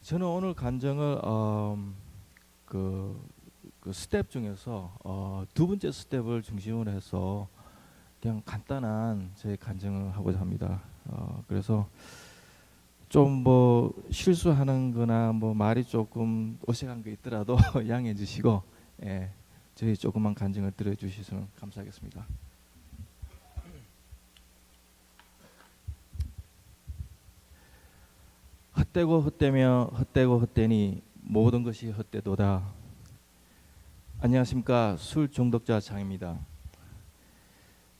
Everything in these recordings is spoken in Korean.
저는 오늘 간증을 그, 그 스텝 중에서 두 번째 스텝을 중심으로 해서 그냥 간단한 제 간증을 하고자 합니다. 그래서 좀 뭐 실수하는 거나 뭐 말이 조금 어색한 게 있더라도 양해해 주시고, 예, 저희 조그만 간증을 들어주시면 감사하겠습니다. 헛되고 헛되며 헛되고 헛되니 모든 것이 헛되도다. 안녕하십니까. 술 중독자 장입니다.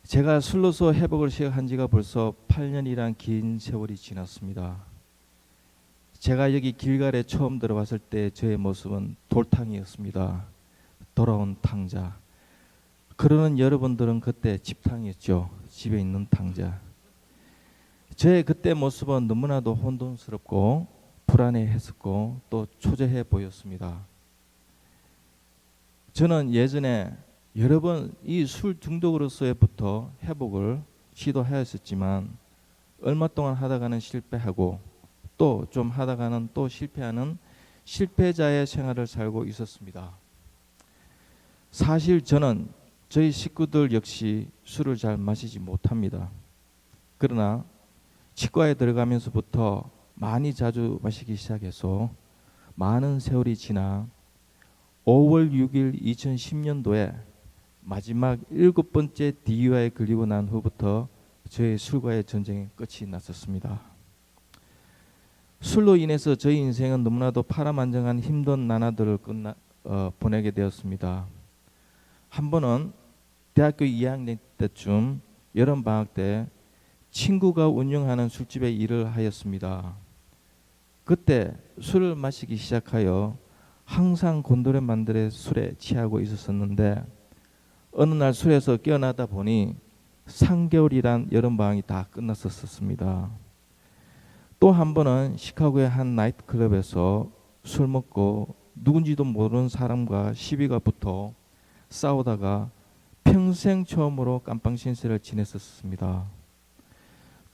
제가 술로서 회복을 시작한 지가 벌써 8년이란 긴 세월이 지났습니다. 제가 여기 길갈에 처음 들어왔을 때 저의 모습은 돌탕이었습니다. 돌아온 탕자. 그러는 여러분들은 그때 집탕이었죠. 집에 있는 탕자. 저의 그때 모습은 너무나도 혼돈스럽고 불안해했었고 또 초조해 보였습니다. 저는 예전에 여러 번 이 술 중독으로서부터 회복을 시도하였었지만 얼마 동안 하다가는 실패하고 또 좀 하다가는 또 실패하는 실패자의 생활을 살고 있었습니다. 사실 저는 저희 식구들 역시 술을 잘 마시지 못합니다. 그러나 치과에 들어가면서부터 많이 자주 마시기 시작해서 많은 세월이 지나 5월 6일 2010년도에 마지막 7번째 DUI에 걸리고 난 후부터 저의 술과의 전쟁이 끝이 났었습니다. 술로 인해서 저희 인생은 너무나도 파란만장한 힘든 나날들을 보내게 되었습니다. 한 번은 대학교 2학년 때쯤 여름방학 때 친구가 운영하는 술집에 일을 하였습니다. 그때 술을 마시기 시작하여 항상 곤드레만드레 술에 취하고 있었었는데 어느 날 술에서 깨어나다 보니 3개월이란 여름방학이 다 끝났었습니다. 또 한 번은 시카고의 한 나이트클럽에서 술 먹고 누군지도 모르는 사람과 시비가 붙어 싸우다가 평생 처음으로 깜빵 신세를 지냈었습니다.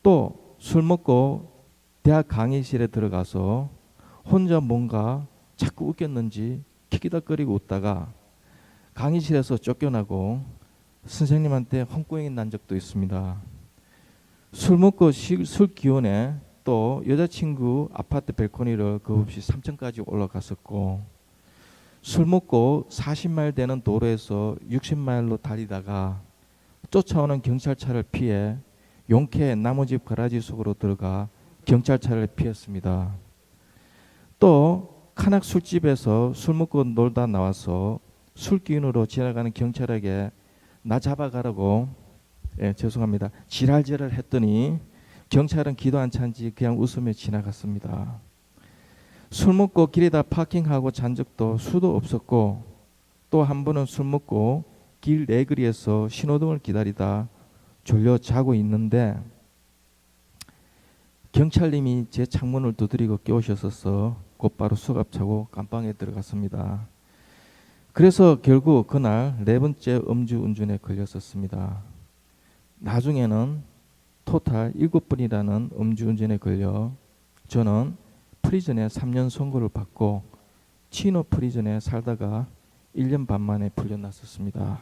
또 술 먹고 대학 강의실에 들어가서 혼자 뭔가 자꾸 웃겼는지 키키닥거리고 웃다가 강의실에서 쫓겨나고 선생님한테 헛구역이 난 적도 있습니다. 술 먹고 술 기운에 또 여자친구 아파트 발코니를 겁없이 3층까지 올라갔었고 술 먹고 40마일 되는 도로에서 60마일로 달리다가 쫓아오는 경찰차를 피해 용케 나무집 가라지 속으로 들어가 경찰차를 피했습니다. 또 카낙 술집에서 술 먹고 놀다 나와서 술 기운으로 지나가는 경찰에게 나 잡아가라고 죄송합니다. 지랄지랄 했더니 경찰은 기도 안 찬지 그냥 웃으며 지나갔습니다. 술 먹고 길에다 파킹하고 잔 적도 수도 없었고 또 한 번은 술 먹고 길 내거리에서 신호등을 기다리다 졸려 자고 있는데 경찰님이 제 창문을 두드리고 깨우셨어서 곧바로 수갑차고 깜빵에 들어갔습니다. 그래서 결국 그날 4번째 음주운전에 걸렸었습니다. 나중에는 토탈 7번이라는 음주운전에 걸려 저는 프리즌에 3년 선고를 받고 치노 프리즌에 살다가 1년 반 만에 풀려났었습니다.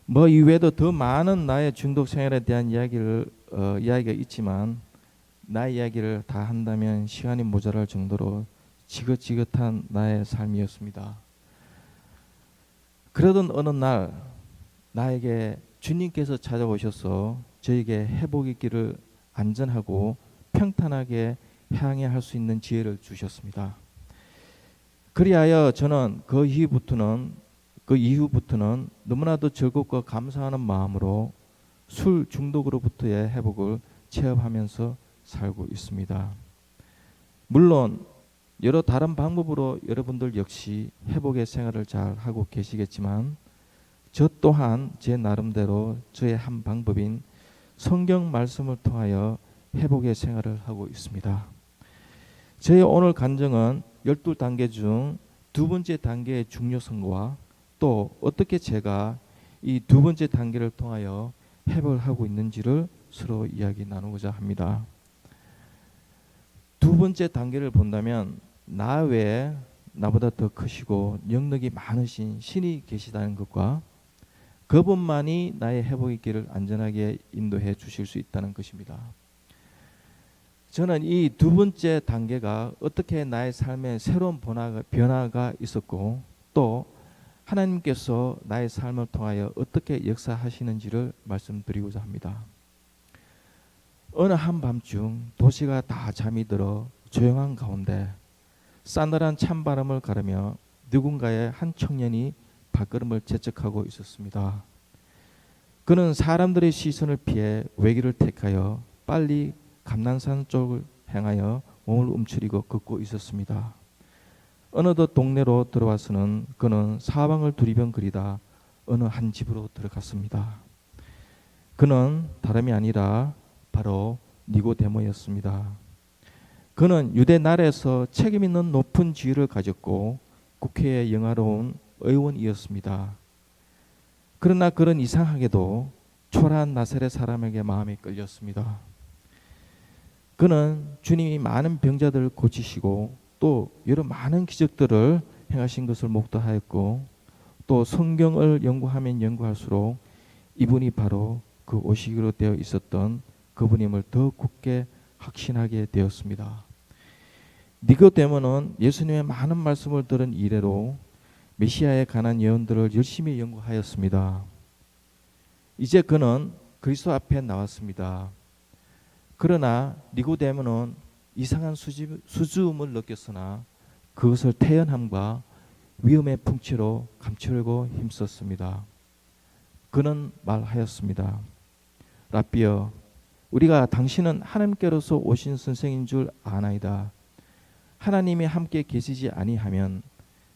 뭐 이외에도 더 많은 나의 중독 생활에 대한 이야기가 있지만 나의 이야기를 다 한다면 시간이 모자랄 정도로 지긋지긋한 나의 삶이었습니다. 그러던 어느 날 나에게 주님께서 찾아오셔서 저에게 회복의 길을 안전하고 평탄하게 향해 할 수 있는 지혜를 주셨습니다. 그리하여 저는 그 이후부터는 너무나도 즐겁고 감사하는 마음으로 술 중독으로부터의 회복을 체험하면서 살고 있습니다. 물론 여러 다른 방법으로 여러분들 역시 회복의 생활을 잘 하고 계시겠지만 저 또한 제 나름대로 저의 한 방법인 성경 말씀을 통하여 회복의 생활을 하고 있습니다. 저의 오늘 간증은 12단계 중 두 번째 단계의 중요성과 또 어떻게 제가 이 두 번째 단계를 통하여 회복을 하고 있는지를 서로 이야기 나누고자 합니다. 두 번째 단계를 본다면 나 외에 나보다 더 크시고 영력이 많으신 신이 계시다는 것과 그분만이 나의 회복의 길을 안전하게 인도해 주실 수 있다는 것입니다. 저는 이 두 번째 단계가 어떻게 나의 삶에 새로운 변화가 있었고 또 하나님께서 나의 삶을 통하여 어떻게 역사하시는지를 말씀드리고자 합니다. 어느 한밤중 도시가 다 잠이 들어 조용한 가운데 싸늘한 찬바람을 가르며 누군가의 한 청년이 발걸음을 재촉하고 있었습니다. 그는 사람들의 시선을 피해 외길을 택하여 빨리 감난산 쪽을 향하여 몸을 움츠리고 걷고 있었습니다. 어느덧 동네로 들어와서는 그는 사방을 두리번거리다 어느 한 집으로 들어갔습니다. 그는 다름이 아니라 바로 니고데모였습니다. 그는 유대 나라에서 책임 있는 높은 지위를 가졌고 국회에 영화로운 의원이었습니다. 그러나 그는 이상하게도 초라한 나사렛 사람에게 마음이 끌렸습니다. 그는 주님이 많은 병자들을 고치시고 또 여러 많은 기적들을 행하신 것을 목도하였고 또 성경을 연구하면 연구할수록 이분이 바로 그 오시기로 되어 있었던 그분임을 더 굳게 확신하게 되었습니다. 니고데모는 예수님의 많은 말씀을 들은 이래로 메시아에 관한 예언들을 열심히 연구하였습니다. 이제 그는 그리스도 앞에 나왔습니다. 그러나 니고데모는 이상한 수줍음을 느꼈으나 그것을 태연함과 위험의 풍치로 감추려고 힘썼습니다. 그는 말하였습니다. 라비여, 우리가 당신은 하나님께로서 오신 선생인 줄 아나이다. 하나님이 함께 계시지 아니하면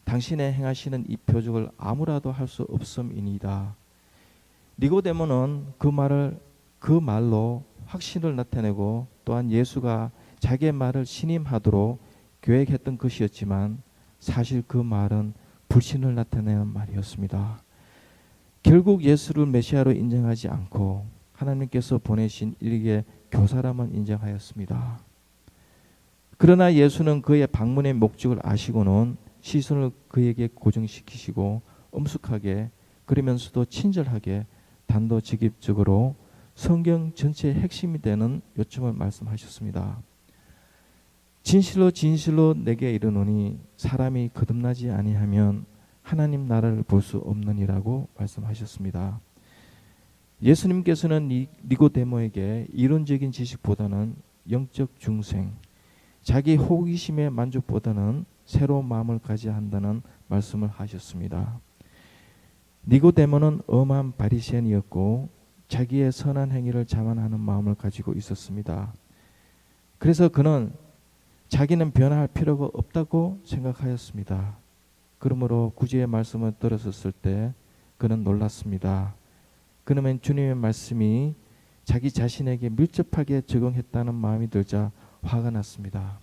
당신의 행하시는 이 표적을 아무라도 할 수 없음이니이다. 니고데모는 그 말로 확신을 나타내고 또한 예수가 자기의 말을 신임하도록 계획했던 것이었지만 사실 그 말은 불신을 나타내는 말이었습니다. 결국 예수를 메시아로 인정하지 않고 하나님께서 보내신 일개 교사라만 인정하였습니다. 그러나 예수는 그의 방문의 목적을 아시고는 시선을 그에게 고정시키시고 엄숙하게 그러면서도 친절하게 단도직입적으로 성경 전체의 핵심이 되는 요점을 말씀하셨습니다. 진실로 진실로 내게 이르노니 사람이 거듭나지 아니하면 하나님 나라를 볼 수 없느니라고 말씀하셨습니다. 예수님께서는 니고데모에게 이론적인 지식보다는 영적 중생, 자기 호기심의 만족보다는 새로운 마음을 가져야 한다는 말씀을 하셨습니다. 니고데모는 엄한 바리새인이었고 자기의 선한 행위를 자만하는 마음을 가지고 있었습니다. 그래서 그는 자기는 변화할 필요가 없다고 생각하였습니다. 그러므로 구주의 말씀을 들었을 때 그는 놀랐습니다. 그러면 주님의 말씀이 자기 자신에게 밀접하게 적용했다는 마음이 들자 화가 났습니다.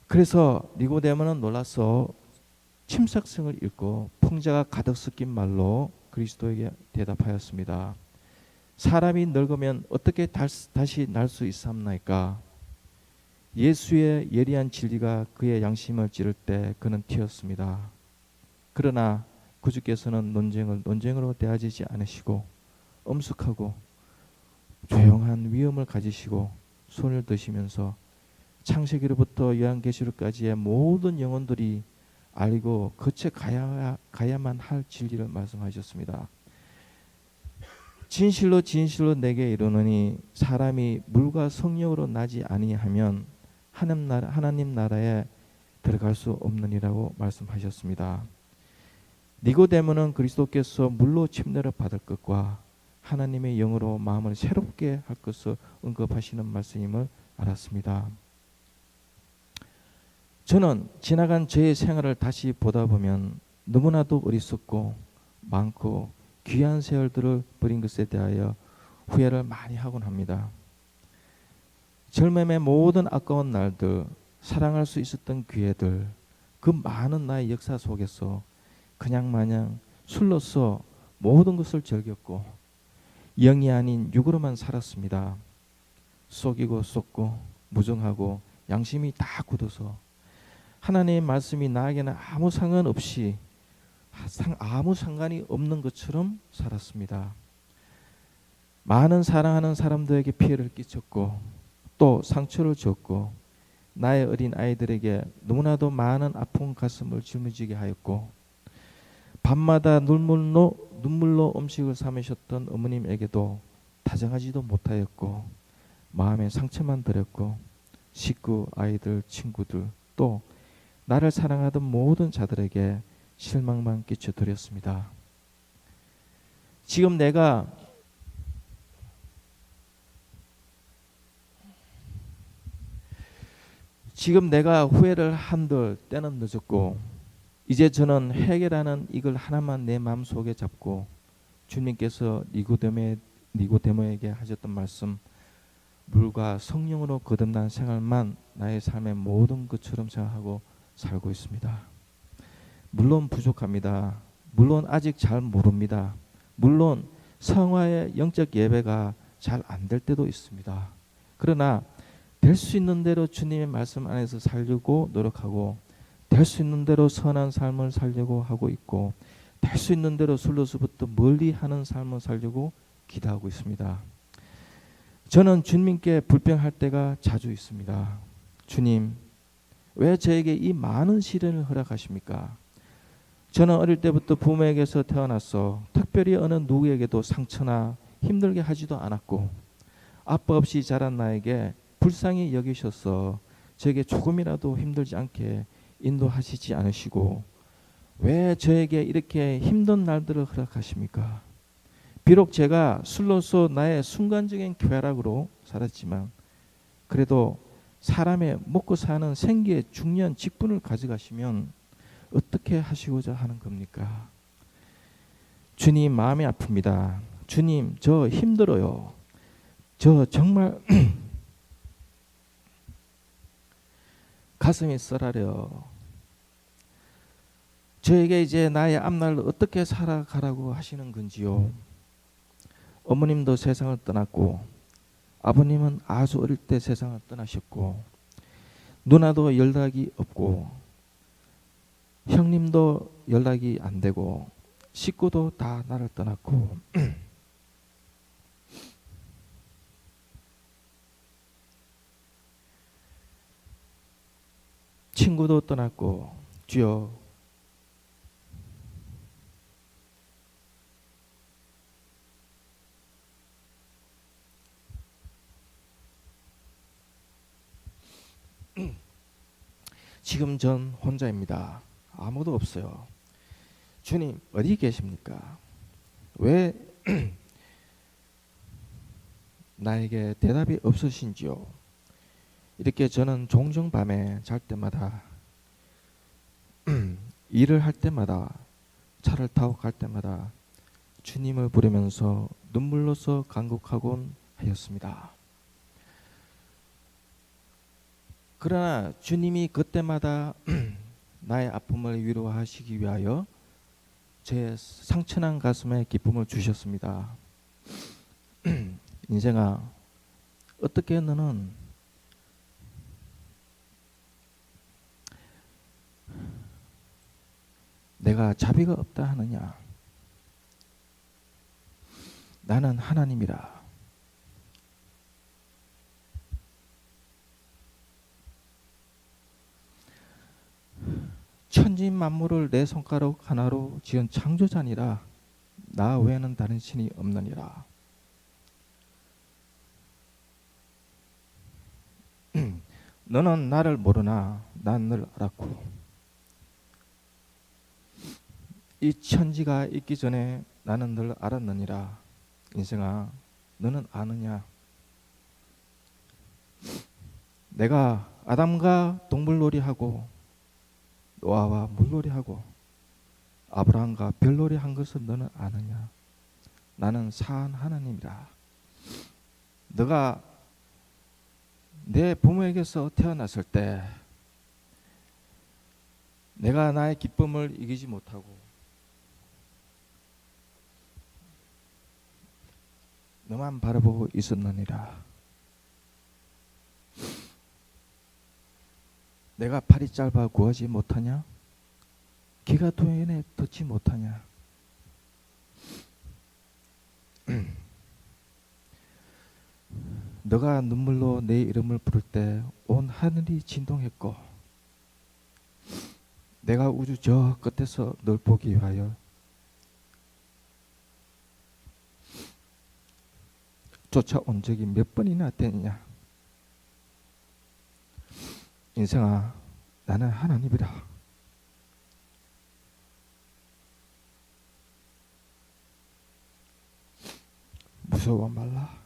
그래서 니고데모는 놀라서 침삭성을 읽고 풍자가 가득 섞인 말로 그리스도에게 대답하였습니다. 사람이 늙으면 어떻게 다시 날 수 있사옵나이까? 예수의 예리한 진리가 그의 양심을 찌를 때 그는 튀었습니다. 그러나 구주께서는 논쟁으로 대하지 않으시고 엄숙하고 조용한 위엄을 가지시고 손을 드시면서 창세기로부터 요한계시록까지의 모든 영혼들이 알고 거쳐 가야만 할 진리를 말씀하셨습니다. 진실로 진실로 내게 이르노니 사람이 물과 성령으로 나지 아니하면 하나님 나라에 들어갈 수 없느니라고 말씀하셨습니다. 니고데모는 그리스도께서 물로 침례를 받을 것과 하나님의 영으로 마음을 새롭게 할 것을 언급하시는 말씀임을 알았습니다. 저는 지나간 저의 생활을 다시 보다 보면 너무나도 어리석고 많고 귀한 세월들을 버린 것에 대하여 후회를 많이 하곤 합니다. 젊음의 모든 아까운 날들, 사랑할 수 있었던 기회들, 그 많은 나의 역사 속에서 그냥 마냥 술로서 모든 것을 즐겼고 영이 아닌 육으로만 살았습니다. 속이고 쏟고 무정하고 양심이 다 굳어서 하나님의 말씀이 나에게는 아무 상관없이 아무 상관이 없는 것처럼 살았습니다. 많은 사랑하는 사람들에게 피해를 끼쳤고 또 상처를 줬고 나의 어린 아이들에게 너무나도 많은 아픈 가슴을 짊어지게 하였고 밤마다 눈물로 음식을 삼으셨던 어머님에게도 다정하지도 못하였고 마음에 상처만 드렸고 식구, 아이들, 친구들 또 나를 사랑하던 모든 자들에게 실망만 끼쳐드렸습니다. 지금 내가 후회를 한들 때는 늦었고 이제 저는 해결하는 이걸 하나만 내 마음속에 잡고 주님께서 니고데모에게 하셨던 말씀 물과 성령으로 거듭난 생활만 나의 삶의 모든 것처럼 생각하고 살고 있습니다. 물론 부족합니다. 물론 아직 잘 모릅니다. 물론 성화의 영적 예배가 잘 안 될 때도 있습니다. 그러나 될 수 있는 대로 주님의 말씀 안에서 살려고 노력하고 될 수 있는 대로 선한 삶을 살려고 하고 있고 될 수 있는 대로 술로서부터 멀리 하는 삶을 살려고 기도하고 있습니다. 저는 주님께 불평할 때가 자주 있습니다. 주님, 왜 저에게 이 많은 시련을 허락하십니까? 저는 어릴 때부터 부모에게서 태어나서 특별히 어느 누구에게도 상처나 힘들게 하지도 않았고 아빠 없이 자란 나에게 불쌍히 여기셔서 저에게 조금이라도 힘들지 않게 인도하시지 않으시고 왜 저에게 이렇게 힘든 날들을 허락하십니까? 비록 제가 술로서 나의 순간적인 쾌락으로 살았지만 그래도 사람의 먹고 사는 생계의 중요한 직분을 가져가시면 어떻게 하시고자 하는 겁니까? 주님 마음이 아픕니다. 주님 저 힘들어요. 저 정말 가슴이 썰어려. 저에게 이제 나의 앞날을 어떻게 살아가라고 하시는 건지요. 어머님도 세상을 떠났고 아버님은 아주 어릴 때 세상을 떠나셨고 누나도 연락이 없고 형님도 연락이 안 되고 식구도 다 나를 떠났고 친구도 떠났고 주여 지금 전 혼자입니다. 아무도 없어요. 주님 어디 계십니까? 왜 나에게 대답이 없으신지요? 이렇게 저는 종종 밤에 잘 때마다 일을 할 때마다 차를 타고 갈 때마다 주님을 부르면서 눈물로서 간구하곤 하였습니다. 그러나 주님이 그때마다 나의 아픔을 위로하시기 위하여 제 상처난 가슴에 기쁨을 주셨습니다. 인생아, 어떻게 너는 내가 자비가 없다 하느냐? 나는 하나님이라. 천지 만물을 내 손가락 하나로 지은 창조자니라. 나 외에는 다른 신이 없느니라. 너는 나를 모르나 난 널 알았고 이 천지가 있기 전에 나는 널 알았느니라. 인생아, 너는 아느냐? 내가 아담과 동물놀이하고 노아와 물놀이하고 아브라함과 별놀이한 것을 너는 아느냐? 나는 사한 하나님이라. 너가 내 부모에게서 태어났을 때 내가 나의 기쁨을 이기지 못하고 너만 바라보고 있었느니라. 내가 팔이 짧아 구하지 못하냐? 귀가 도연해 듣지 못하냐? 너가 눈물로 내 이름을 부를 때 온 하늘이 진동했고 내가 우주 저 끝에서 널 보기 위하여 쫓아온 적이 몇 번이나 됐냐? 인생아, 나는 하나님이라. 무서워 말라.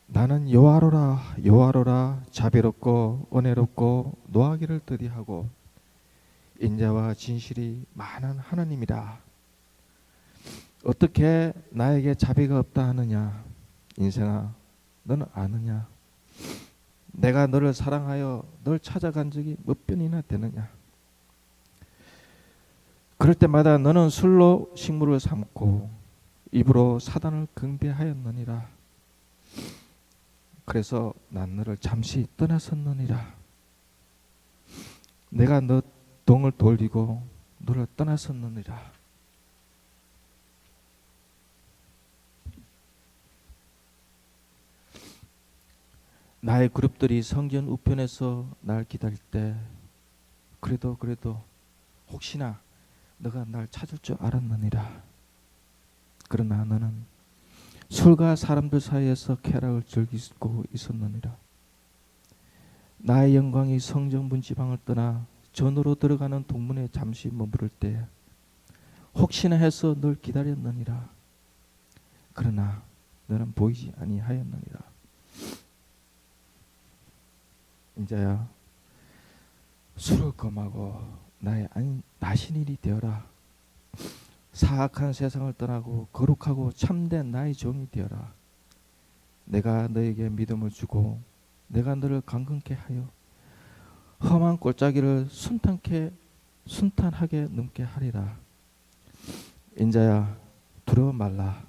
나는 여호와로라 여호와로라 자비롭고 은혜롭고 노하기를 더디하고 인자와 진실이 많은 하나님이라. 어떻게 나에게 자비가 없다 하느냐? 인생아, 너는 아느냐? 내가 너를 사랑하여 널 찾아간 적이 몇 번이나 되느냐? 그럴 때마다 너는 술로 식물을 삼고 입으로 사단을 경배하였느니라. 그래서 난 너를 잠시 떠났었느니라. 내가 너 동을 돌리고 너를 떠났었느니라. 나의 그룹들이 성전 우편에서 날 기다릴 때 그래도 혹시나 너가 날 찾을 줄 알았느니라. 그러나 너는 술과 사람들 사이에서 쾌락을 즐기고 있었느니라. 나의 영광이 성전문 지방을 떠나 전으로 들어가는 동문에 잠시 머무를 때 혹시나 해서 널 기다렸느니라. 그러나 너는 보이지 아니하였느니라. 인자야, 술을 금하고 나의 나신일이 되어라. 사악한 세상을 떠나고 거룩하고 참된 나의 종이 되어라. 내가 너에게 믿음을 주고 내가 너를 강건케 하여 험한 골짜기를 순탄하게 넘게 하리라. 인자야, 두려워 말라.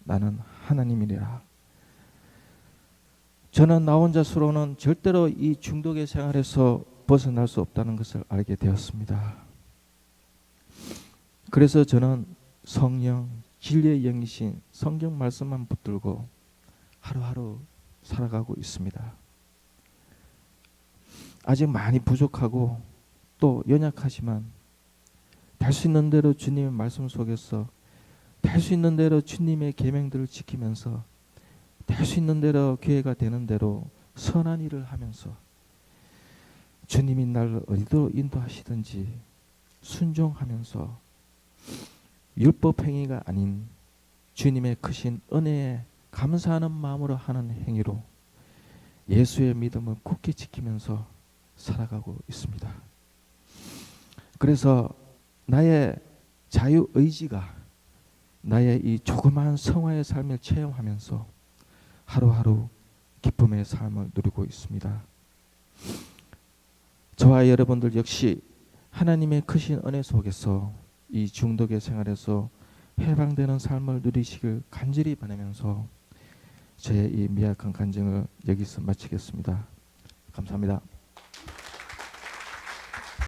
나는 하나님이라. 저는 나 혼자서로는 절대로 이 중독의 생활에서 벗어날 수 없다는 것을 알게 되었습니다. 그래서 저는 성령, 진리의 영이신 성경 말씀만 붙들고 하루하루 살아가고 있습니다. 아직 많이 부족하고 또 연약하지만 될 수 있는 대로 주님의 말씀 속에서 될 수 있는 대로 주님의 계명들을 지키면서 될 수 있는 대로 기회가 되는 대로 선한 일을 하면서 주님이 나를 어디로 인도하시든지 순종하면서 율법 행위가 아닌 주님의 크신 은혜에 감사하는 마음으로 하는 행위로 예수의 믿음을 굳게 지키면서 살아가고 있습니다. 그래서 나의 자유의지가 나의 이 조그마한 성화의 삶을 체험하면서 하루하루 기쁨의 삶을 누리고 있습니다. 저와 여러분들 역시 하나님의 크신 은혜 속에서 이 중독의 생활에서 해방되는 삶을 누리시길 간절히 바라면서 저의 이 미약한 간증을 여기서 마치겠습니다. 감사합니다.